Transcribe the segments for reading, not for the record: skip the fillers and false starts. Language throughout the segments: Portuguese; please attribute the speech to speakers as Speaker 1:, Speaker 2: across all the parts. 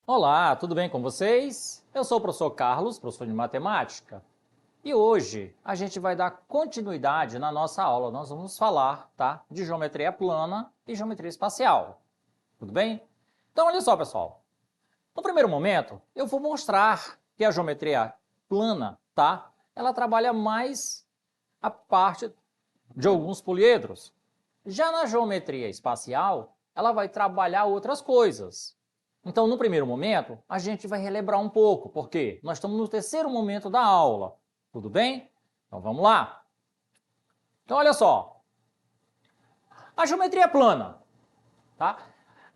Speaker 1: Olá, tudo bem com vocês? Eu sou o professor Carlos, professor de matemática, e hoje a gente vai dar continuidade na nossa aula. Nós vamos falar, tá, de geometria plana e geometria espacial. Tudo bem? Então, olha só, pessoal. No primeiro momento, eu vou mostrar que a geometria plana, tá, ela trabalha mais a parte de alguns poliedros. Já na geometria espacial, ela vai trabalhar outras coisas. Então, no primeiro momento, a gente vai relembrar um pouco, porque nós estamos no terceiro momento da aula. Tudo bem? Então, vamos lá. Então, olha só. A geometria plana, tá?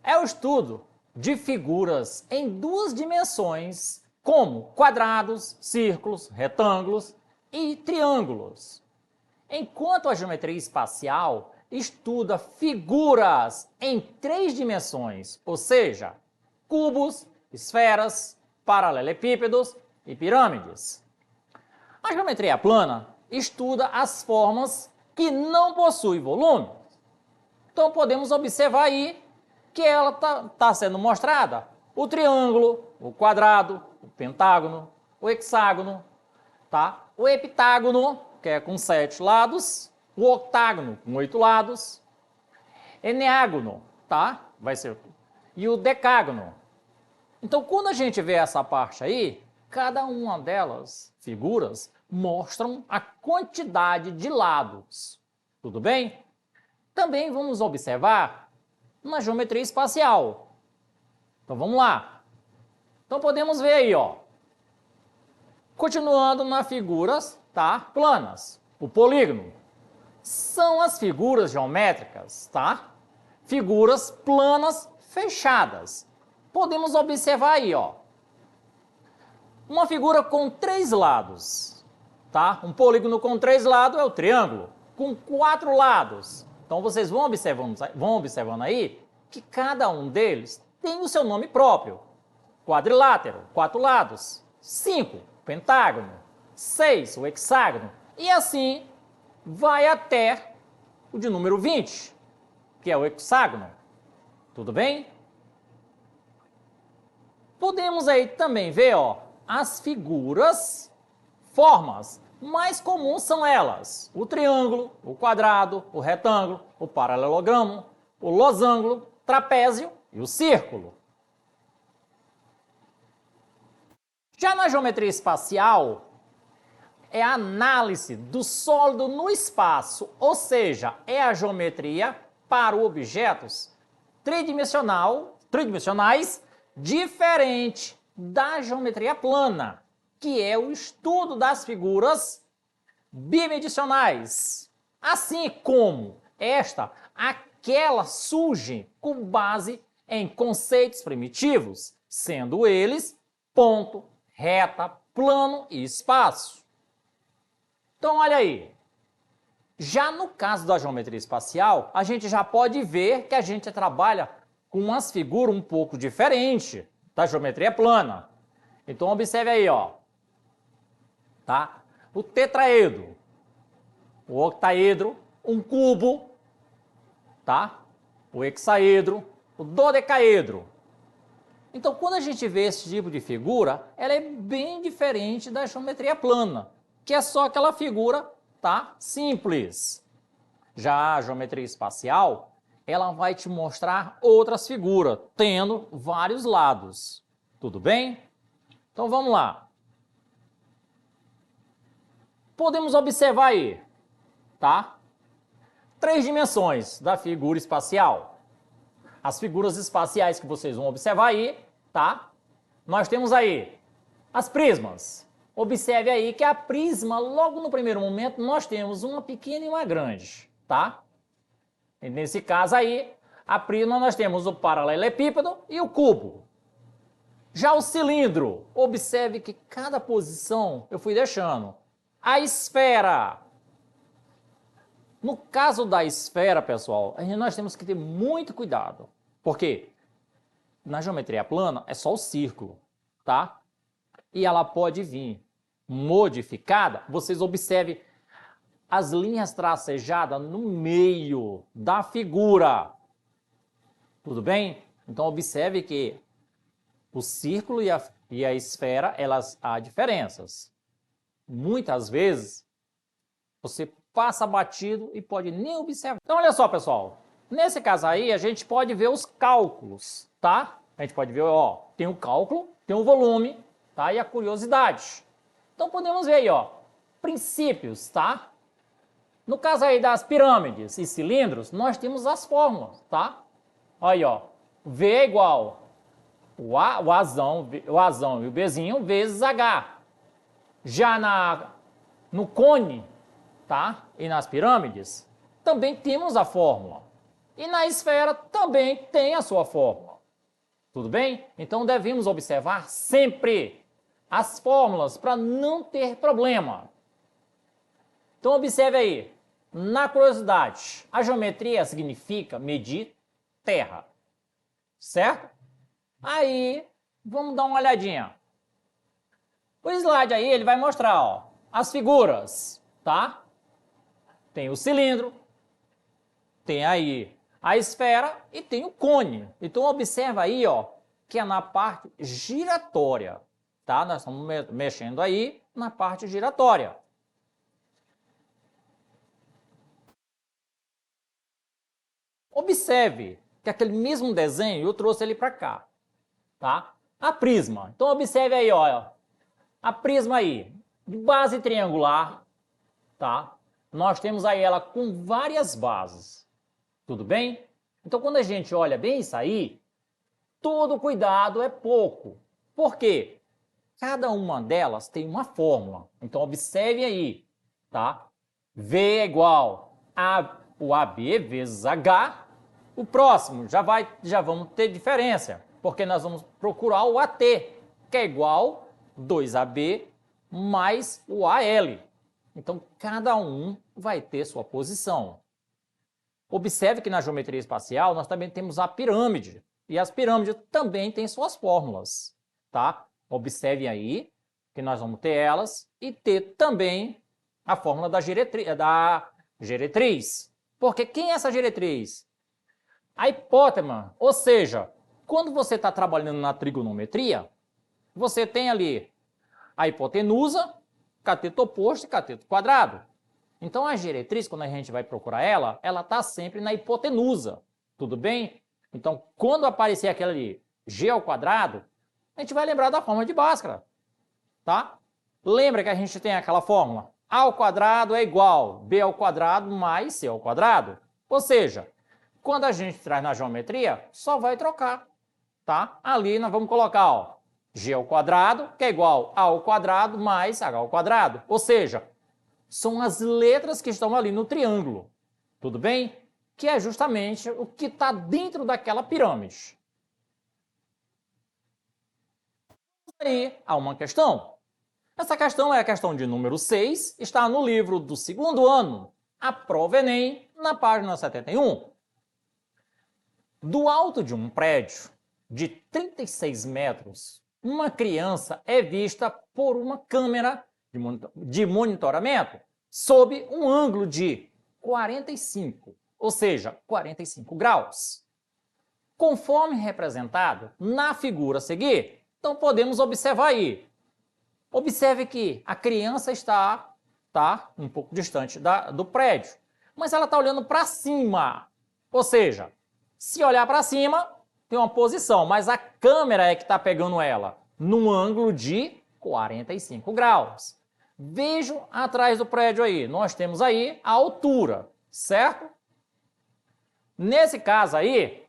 Speaker 1: É o estudo de figuras em duas dimensões, como quadrados, círculos, retângulos e triângulos. Enquanto a geometria espacial estuda figuras em três dimensões, ou seja, cubos, esferas, paralelepípedos e pirâmides. A geometria plana estuda as formas que não possuem volume. Então podemos observar aí que ela está sendo mostrada o triângulo, o quadrado, o pentágono, o hexágono, tá? O heptágono, que é com 7 lados, o octágono com 8 lados, eneágono, tá? Vai ser e o decágono. Então, quando a gente vê essa parte aí, cada uma delas, figuras, mostram a quantidade de lados. Tudo bem? Também vamos observar na geometria espacial. Então, vamos lá. Então, podemos ver aí, ó. Continuando nas figuras, tá? Planas. O polígono. São as figuras geométricas, tá? Figuras planas fechadas. Podemos observar aí, ó, uma figura com 3 lados, tá? Um polígono com 3 lados é o triângulo, com 4 lados. Então, vocês vão observando aí que cada um deles tem o seu nome próprio. Quadrilátero, 4 lados. 5, pentágono. 6, o hexágono. E assim vai até o de número 20, que é o hexágono. Tudo bem? Podemos aí também ver, ó, as figuras, formas. Mais comuns são elas: o triângulo, o quadrado, o retângulo, o paralelogramo, o losango, trapézio e o círculo. Já na geometria espacial, é a análise do sólido no espaço, ou seja, é a geometria para objetos tridimensionais, diferente da geometria plana, que é o estudo das figuras bidimensionais. Assim como aquelas surgem com base em conceitos primitivos, sendo eles ponto, reta, plano e espaço. Então, olha aí. Já no caso da geometria espacial, a gente já pode ver que a gente trabalha com umas figuras um pouco diferentes da geometria plana. Então, observe aí, ó. Tá? O tetraedro, o octaedro, um cubo, tá? O hexaedro, o dodecaedro. Então, quando a gente vê esse tipo de figura, ela é bem diferente da geometria plana, que é só aquela figura, tá? Simples. Já a geometria espacial, ela vai te mostrar outras figuras, tendo vários lados. Tudo bem? Então, vamos lá. Podemos observar aí, tá? 3 dimensões da figura espacial. As figuras espaciais que vocês vão observar aí, tá? Nós temos aí as prismas. Observe aí que a prisma, logo no primeiro momento, nós temos uma pequena e uma grande, tá? E nesse caso aí, a prisma nós temos o paralelepípedo e o cubo. Já o cilindro, observe que cada posição eu fui deixando. A esfera. No caso da esfera, pessoal, nós temos que ter muito cuidado. Por quê? Na geometria plana é só o círculo, tá? E ela pode vir modificada. Vocês observem as linhas tracejadas no meio da figura. Tudo bem? Então observe que o círculo e a esfera, elas há diferenças. Muitas vezes você passa batido e pode nem observar. Então olha só, pessoal. Nesse caso aí, a gente pode ver os cálculos, tá? A gente pode ver, ó, tem o cálculo, tem o volume, tá? E a curiosidade. Então podemos ver aí, ó, princípios, tá? No caso aí das pirâmides e cilindros, nós temos as fórmulas, tá? Aí, ó, V é igual o Azão e o Bzinho vezes H. Já no cone, tá? E nas pirâmides, também temos a fórmula. E na esfera também tem a sua fórmula. Tudo bem? Então devemos observar sempre as fórmulas para não ter problema. Então observe aí, na curiosidade, a geometria significa medir terra, certo? Aí, vamos dar uma olhadinha. O slide aí, ele vai mostrar, ó, as figuras, tá? Tem o cilindro, tem aí a esfera e tem o cone. Então observa aí, ó, que é na parte giratória, tá? Nós estamos mexendo aí na parte giratória. Observe que aquele mesmo desenho eu trouxe ele para cá, tá? A prisma. Então observe aí, ó, a prisma aí, de base triangular, tá? Nós temos aí ela com várias bases, tudo bem? Então quando a gente olha bem isso aí, todo cuidado é pouco. Por quê? Cada uma delas tem uma fórmula. Então observe aí, tá? V é igual a o AB vezes H. O próximo já vamos ter diferença, porque nós vamos procurar o AT, que é igual 2AB mais o AL. Então, cada um vai ter sua posição. Observe que na geometria espacial nós também temos a pirâmide, e as pirâmides também têm suas fórmulas, tá? Observe aí que nós vamos ter elas e ter também a fórmula da geretriz. Porque quem é essa geretriz? A hipótema, ou seja, quando você está trabalhando na trigonometria, você tem ali a hipotenusa, cateto oposto e cateto quadrado. Então a geretriz, quando a gente vai procurar ela está sempre na hipotenusa, tudo bem? Então quando aparecer aquela ali, g ao quadrado, a gente vai lembrar da fórmula de Bhaskara, tá? Lembra que a gente tem aquela fórmula? A ao quadrado é igual b ao quadrado mais c ao quadrado. Ou seja, quando a gente traz na geometria, só vai trocar, tá? Ali nós vamos colocar, ó, g ao quadrado, que é igual a ao quadrado mais h ao quadrado. Ou seja, são as letras que estão ali no triângulo, tudo bem? Que é justamente o que está dentro daquela pirâmide. Aí há uma questão. Essa questão é a questão de número 6, está no livro do segundo ano, a prova Enem, na página 71. Do alto de um prédio de 36 metros, uma criança é vista por uma câmera de monitoramento sob um ângulo de 45, ou seja, 45 graus. Conforme representado na figura a seguir, então podemos observar aí. Observe que a criança está um pouco distante do prédio, mas ela está olhando para cima, ou seja, se olhar para cima, tem uma posição, mas a câmera é que está pegando ela num ângulo de 45 graus. Vejam atrás do prédio aí, nós temos aí a altura, certo? Nesse caso aí,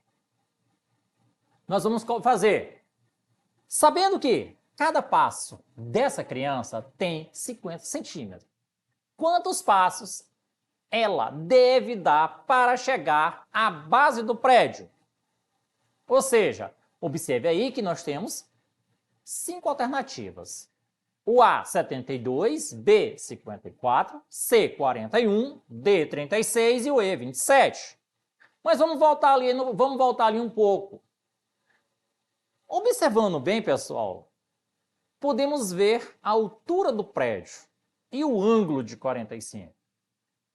Speaker 1: nós vamos fazer, sabendo que cada passo dessa criança tem 50 centímetros. Quantos passos ela deve dar para chegar à base do prédio? Ou seja, observe aí que nós temos 5 alternativas. O A, 72, B, 54, C, 41, D, 36 e o E, 27. Mas vamos voltar ali um pouco. Observando bem, pessoal, podemos ver a altura do prédio e o ângulo de 45,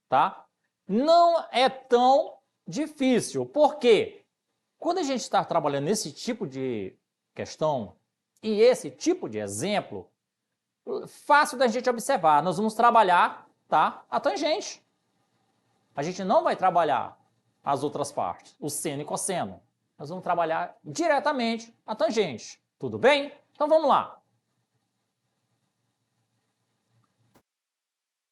Speaker 1: tá? Não é tão difícil, porque quando a gente está trabalhando nesse tipo de questão e esse tipo de exemplo, fácil da gente observar, nós vamos trabalhar, tá, a tangente. A gente não vai trabalhar as outras partes, o seno e cosseno. Nós vamos trabalhar diretamente a tangente. Tudo bem? Então vamos lá.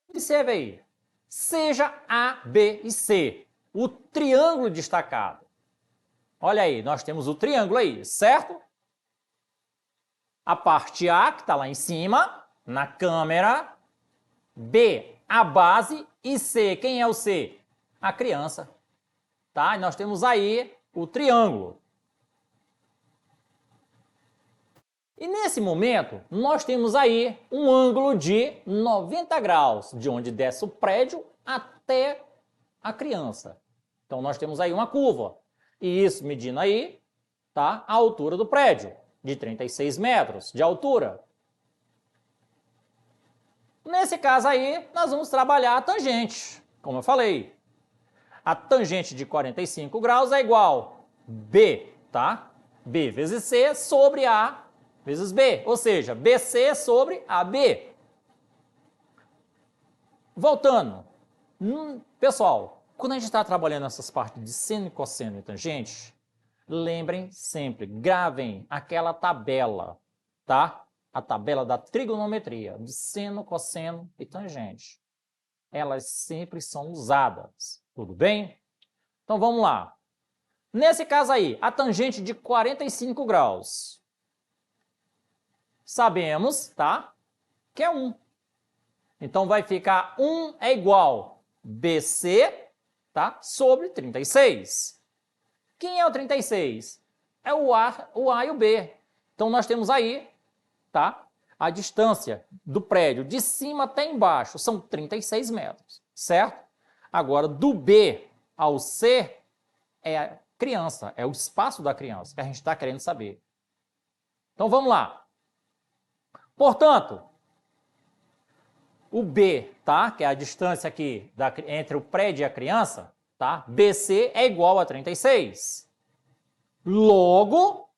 Speaker 1: Observe aí. Seja A, B e C, o triângulo destacado. Olha aí, nós temos o triângulo aí, certo? A parte A, que está lá em cima, na câmera. B, a base. E C, quem é o C? A criança. Tá? E nós temos aí o triângulo. E nesse momento, nós temos aí um ângulo de 90 graus, de onde desce o prédio até a criança. Então, nós temos aí uma curva. E isso medindo aí, tá? A altura do prédio, de 36 metros de altura. Nesse caso aí, nós vamos trabalhar a tangente, como eu falei. A tangente de 45 graus é igual B, tá? B vezes C sobre A vezes B, ou seja, BC sobre AB. Voltando, pessoal, quando a gente está trabalhando essas partes de seno e cosseno e tangente, lembrem sempre, gravem aquela tabela, tá? A tabela da trigonometria, de seno, cosseno e tangente. Elas sempre são usadas, tudo bem? Então vamos lá. Nesse caso aí, a tangente de 45 graus. Sabemos, tá? Que é 1. Então vai ficar 1 é igual BC, tá? Sobre 36. Quem é o 36? É o A e o B. Então nós temos aí, tá? A distância do prédio de cima até embaixo são 36 metros, certo? Agora, do B ao C é a criança, é o espaço da criança que a gente está querendo saber. Então vamos lá. Portanto, o B, tá? Que é a distância aqui entre o prédio e a criança, tá? BC é igual a 36. Logo,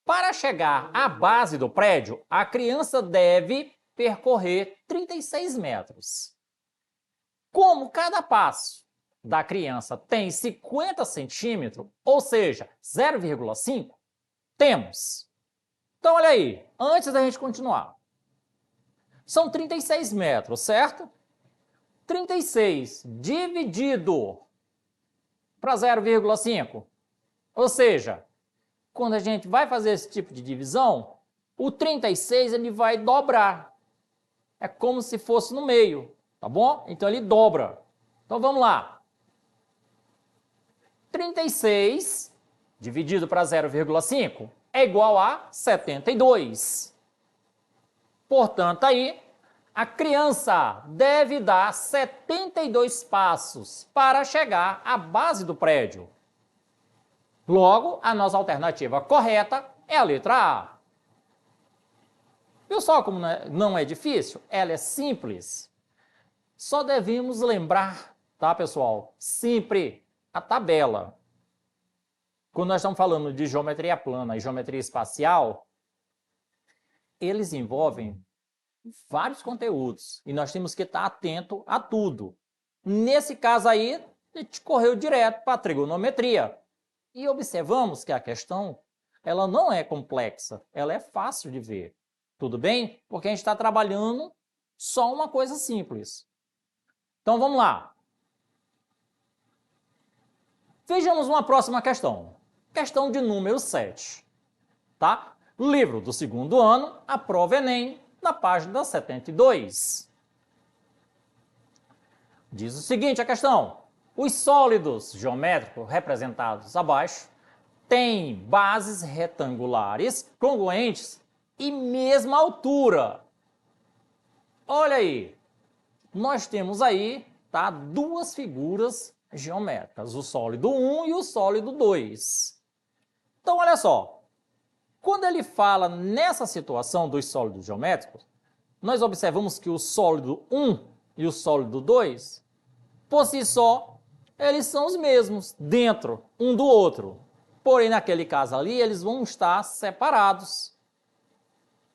Speaker 1: para chegar à base do prédio, a criança deve percorrer 36 metros. Como cada passo da criança tem 50 centímetros, ou seja, 0,5, temos. Então, olha aí, antes da gente continuar. São 36 metros, certo? 36 dividido para 0,5. Ou seja, quando a gente vai fazer esse tipo de divisão, o 36 ele vai dobrar. É como se fosse no meio, tá bom? Então ele dobra. Então vamos lá. 36 dividido para 0,5 é igual a 72. Portanto, aí, a criança deve dar 72 passos para chegar à base do prédio. Logo, a nossa alternativa correta é a letra A. Viu só como não é difícil? Ela é simples. Só devemos lembrar, tá, pessoal? Sempre a tabela. Quando nós estamos falando de geometria plana e geometria espacial, eles envolvem vários conteúdos e nós temos que estar atento a tudo. Nesse caso aí, a gente correu direto para a trigonometria e observamos que a questão ela não é complexa, ela é fácil de ver. Tudo bem? Porque a gente está trabalhando só uma coisa simples. Então vamos lá. Vejamos uma próxima questão. Questão de número 7. Tá? Livro do segundo ano, a prova Enem, na página 72. Diz o seguinte a questão: os sólidos geométricos representados abaixo têm bases retangulares congruentes e mesma altura. olha aí, nós temos aí, tá, duas figuras geométricas, o sólido 1 e o sólido 2. Então, olha só, quando ele fala nessa situação dos sólidos geométricos, nós observamos que o sólido 1 e o sólido 2, por si só, eles são os mesmos, dentro um do outro. Porém, naquele caso ali, eles vão estar separados.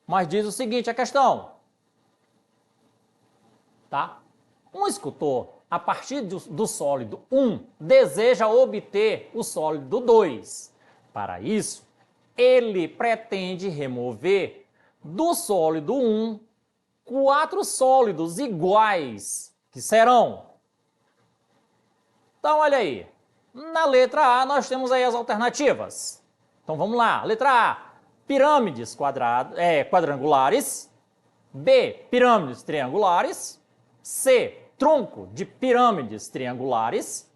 Speaker 1: Mas diz o seguinte, a questão, tá? Um escultor, a partir do sólido 1, deseja obter o sólido 2. Para isso, ele pretende remover do sólido 1 4 sólidos iguais, que serão. Então, olha aí, na letra A nós temos aí as alternativas. Então, vamos lá, letra A, pirâmides quadrangulares, B, pirâmides triangulares, C, tronco de pirâmides triangulares,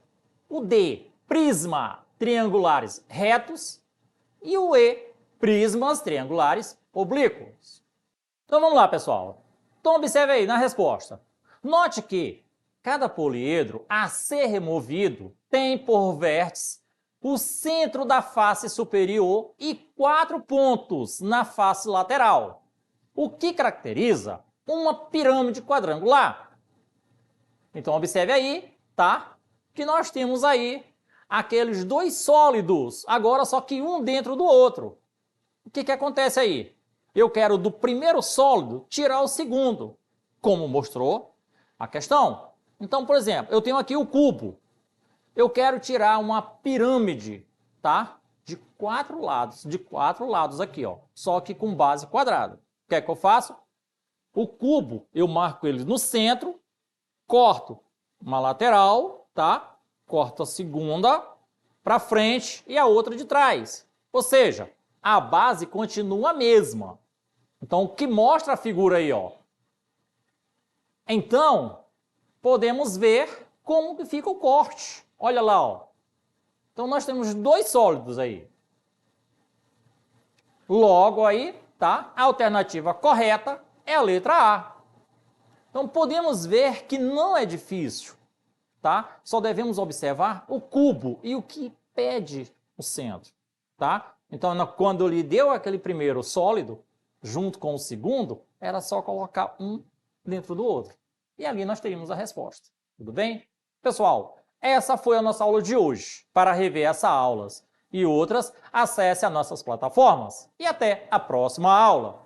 Speaker 1: o D, prisma triangulares retos e o E, prismas triangulares oblíquos. Então vamos lá, pessoal. Então observe aí na resposta. Note que cada poliedro a ser removido tem por vértice o centro da face superior e 4 pontos na face lateral, o que caracteriza uma pirâmide quadrangular. Então observe aí, tá? Que nós temos aí aqueles dois sólidos, agora só que um dentro do outro. O que acontece aí? Eu quero do primeiro sólido tirar o segundo, como mostrou a questão. Então, por exemplo, eu tenho aqui o cubo. Eu quero tirar uma pirâmide, tá? De 4 lados aqui, ó, só que com base quadrada. O que é que eu faço? O cubo, eu marco ele no centro, corto uma lateral, tá? Corto a segunda para frente e a outra de trás. Ou seja, a base continua a mesma. Então, o que mostra a figura aí, ó? Então, podemos ver como que fica o corte. Olha lá, ó. Então, nós temos dois sólidos aí. Logo aí, tá? A alternativa correta é a letra A. Então, podemos ver que não é difícil, tá? Só devemos observar o cubo e o que pede o centro, tá? Então, quando ele deu aquele primeiro sólido, junto com o segundo, era só colocar um dentro do outro. E ali nós teríamos a resposta. Tudo bem? Pessoal, essa foi a nossa aula de hoje. Para rever essas aulas e outras, acesse as nossas plataformas. E até a próxima aula!